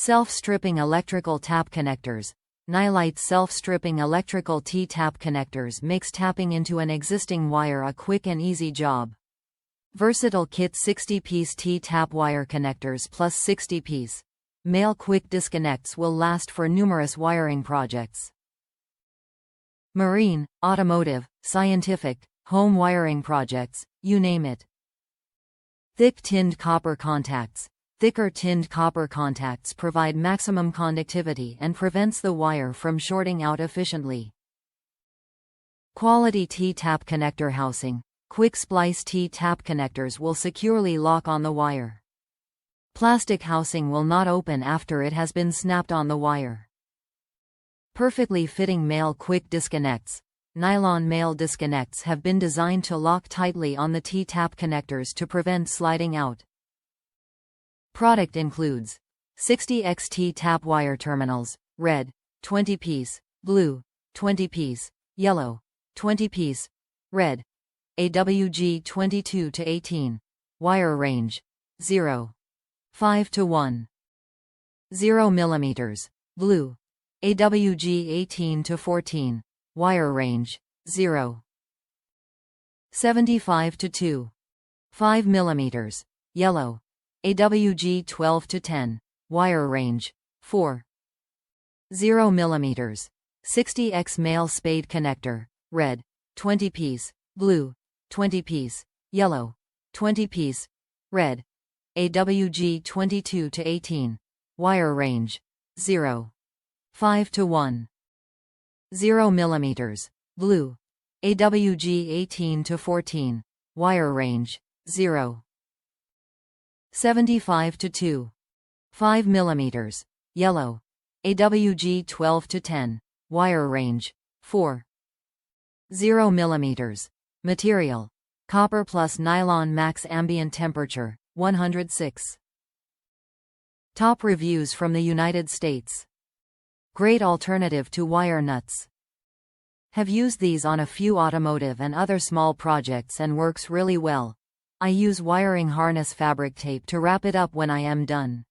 Self-stripping electrical tap connectors. Nylite self-stripping electrical T-tap connectors makes tapping into an existing wire a quick and easy job. Versatile kit 60-piece T-tap wire connectors plus 60-piece male quick disconnects will last for numerous wiring projects. Marine, automotive, scientific, home wiring projects, you name it. Thick tinned copper contacts. Thicker tinned copper contacts provide maximum conductivity and prevents the wire from shorting out efficiently. Quality T-tap connector housing. Quick splice T-tap connectors will securely lock on the wire. Plastic housing will not open after it has been snapped on the wire. Perfectly fitting male quick disconnects. Nylon male disconnects have been designed to lock tightly on the T-tap connectors to prevent sliding out. Product includes 60x T-tap wire terminals, red, 20-piece, blue, 20-piece, yellow, 20-piece, red, AWG 22 to 18, wire range 0.5 to 1.0 mm, blue, AWG 18 to 14, wire range 0.75 to 2.5 mm, yellow, AWG 12 to 10, wire range 4.0 mm, 60x male spade connector, red, 20-piece, blue, 20-piece, yellow, 20-piece, red, AWG 22 to 18, wire range 0.5 to 1.0 mm, blue, AWG 18 to 14, wire range 0.75 to 2.5 mm, yellow, AWG 12 to 10, wire range 4.0 mm. Material: copper plus nylon, max ambient temperature 106. Top reviews from the United States. Great alternative to wire nuts. Have used these on a few automotive and other small projects and works really well. I use wiring harness fabric tape to wrap it up when I am done.